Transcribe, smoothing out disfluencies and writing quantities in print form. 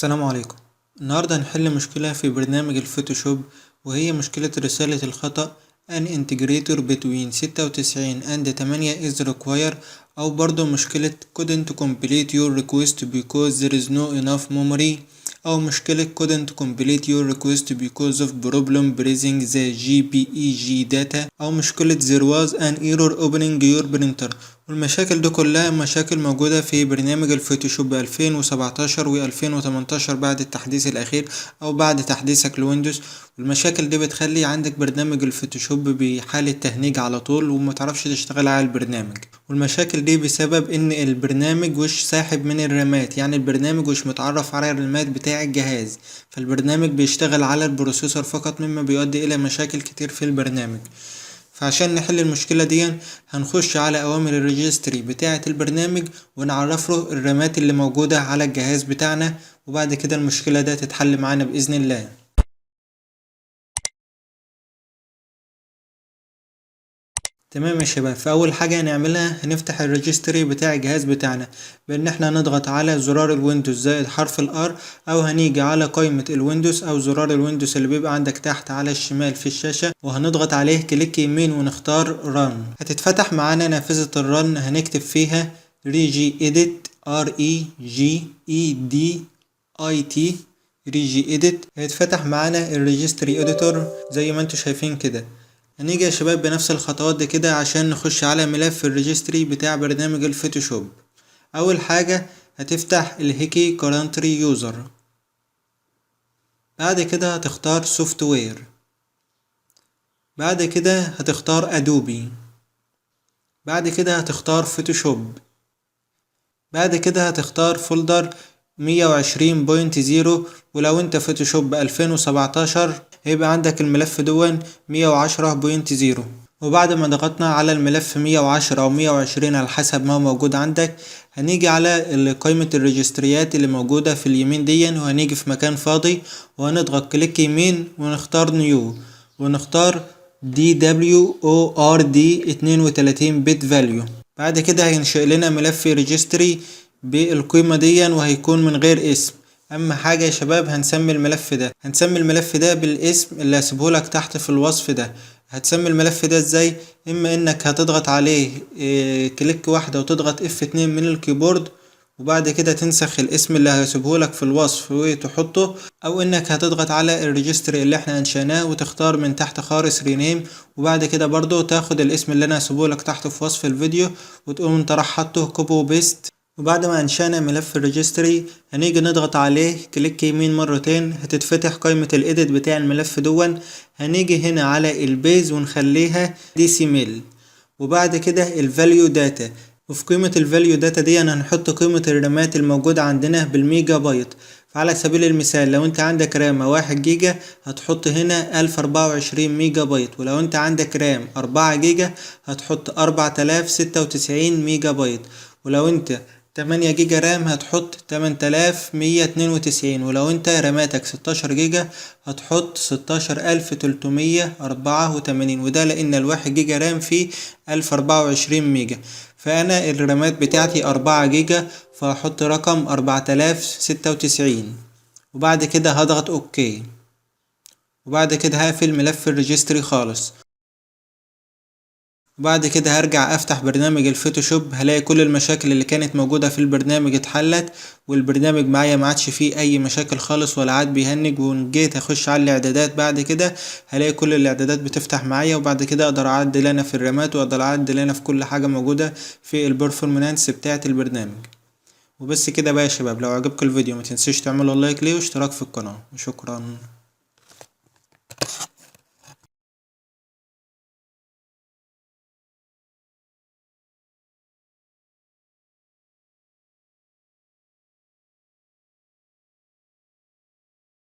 السلام عليكم. النهاردة هنحل مشكلة في برنامج الفوتوشوب، وهي مشكلة رسالة الخطأ An integrator between 96 and 8 is required، أو برضو مشكلة couldn't complete your request because there is no enough memory، أو مشكلة couldn't complete your request because of problem pressing the JPEG data، أو مشكلة there was an error opening your printer. والمشاكل دي كلها مشاكل موجودة في برنامج الفوتوشوب 2017 و 2018 بعد التحديث الأخير أو بعد تحديثك لويندوز. والمشاكل دي بتخلي عندك برنامج الفوتوشوب بحالة تهنيج على طول ومتعرفش تشتغل على البرنامج. والمشاكل دي بسبب ان البرنامج وش ساحب من الرامات، يعني البرنامج وش متعرف على الرامات بتاع الجهاز، فالبرنامج بيشتغل على البروسيسور فقط، مما بيؤدي الى مشاكل كتير في البرنامج. فعشان نحل المشكلة دي هنخش على اوامر الريجستري بتاعة البرنامج ونعرفه الرامات اللي موجودة على الجهاز بتاعنا، وبعد كده المشكلة ده تتحل معانا بإذن الله. تمام يا شباب، فاول حاجه هنعملها هنفتح الريجستري بتاع الجهاز بتاعنا بان احنا نضغط على زرار الويندوز زائد حرف الار، او هنيجي على قائمه الويندوز او زرار الويندوز اللي بيبقى عندك تحت على الشمال في الشاشه، وهنضغط عليه كليك يمين ونختار ران. هتتفتح معانا نافذه الرن، هنكتب فيها ريجي اديت REGEDIT ريجي اديت. هيتفتح معانا الريجستري اديتور زي ما انتوا شايفين كده. هنيجي يا شباب بنفس الخطوات دي كده عشان نخش على ملف الريجستري بتاع برنامج الفوتوشوب. اول حاجة هتفتح الهيكي كورنتري يوزر، بعد كده هتختار سوفت وير، بعد كده هتختار ادوبي، بعد كده هتختار فوتوشوب، بعد كده هتختار فولدر 120.0، ولو انت فوتوشوب 2017 هيبقى عندك الملف دون 110.0. وبعد ما ضغطنا على الملف 110 او 120 على حسب ما هو موجود عندك، هنيجي على قائمة الريجستريات اللي موجودة في اليمين دي، وهنيجي في مكان فاضي وهنضغط كليك يمين ونختار نيو، ونختار DWORD 32 بت فاليو. بعد كده هينشئ لنا ملف ريجستري بالقيمة دي وهيكون من غير اسم. اهم حاجة يا شباب هنسمي الملف ده بالاسم اللي هسيبهولك تحت في الوصف ده. هتسمي الملف ده ازاي؟ اما انك هتضغط عليه كليك واحدة وتضغط F2 من الكيبورد، وبعد كده تنسخ الاسم اللي هسيبهولك في الوصف وتحطه، او انك هتضغط على الريجستري اللي احنا انشأناه وتختار من تحت خالص رينيم، وبعد كده برضو تاخد الاسم اللي انا هسيبهولك تحت في وصف الفيديو وتقوم انت راح حاطه كوبي وبيست. وبعد ما انشأنا ملف الريجستري هنيجي نضغط عليه كليك يمين مرتين، هتتفتح قائمة الايديت بتاع الملف دون. هنيجي هنا على البيز ونخليها ديسيميل، وبعد كده الفاليو داتا. وفي قيمة الفاليو داتا دي هنحط قيمة الرامات الموجودة عندنا بالميجا بايت. فعلى سبيل المثال لو انت عندك رام 1 جيجا هتحط هنا 1024 ميجا بايت، ولو انت عندك رام 4 جيجا هتحط 4096 ميجا بايت، ولو انت 8 جيجا رام هتحط 8192، ولو انت راماتك 16 جيجا هتحط 16384، وده لان الواحد جيجا رام فيه 1024 ميجا. فانا الرامات بتاعتي 4 جيجا فهحط رقم 4096، وبعد كده هضغط اوكي، وبعد كده هقفل ملف الريجستري خالص. وبعد كده هرجع افتح برنامج الفوتوشوب، هلاقي كل المشاكل اللي كانت موجودة في البرنامج اتحلت، والبرنامج معايا ما عادش فيه اي مشاكل خالص ولا عاد بيهنج. وجيت اخش على الاعدادات بعد كده هلاقي كل الاعدادات بتفتح معايا، وبعد كده اقدر اعدل انا في الرامات واقدر اعدل انا في كل حاجة موجودة في البرفورمانس بتاعة البرنامج. وبس كده بقى يا شباب، لو عجبكم الفيديو ما تنسوش تعملوا لايك ليه واشتراك في القناة، وشكرا.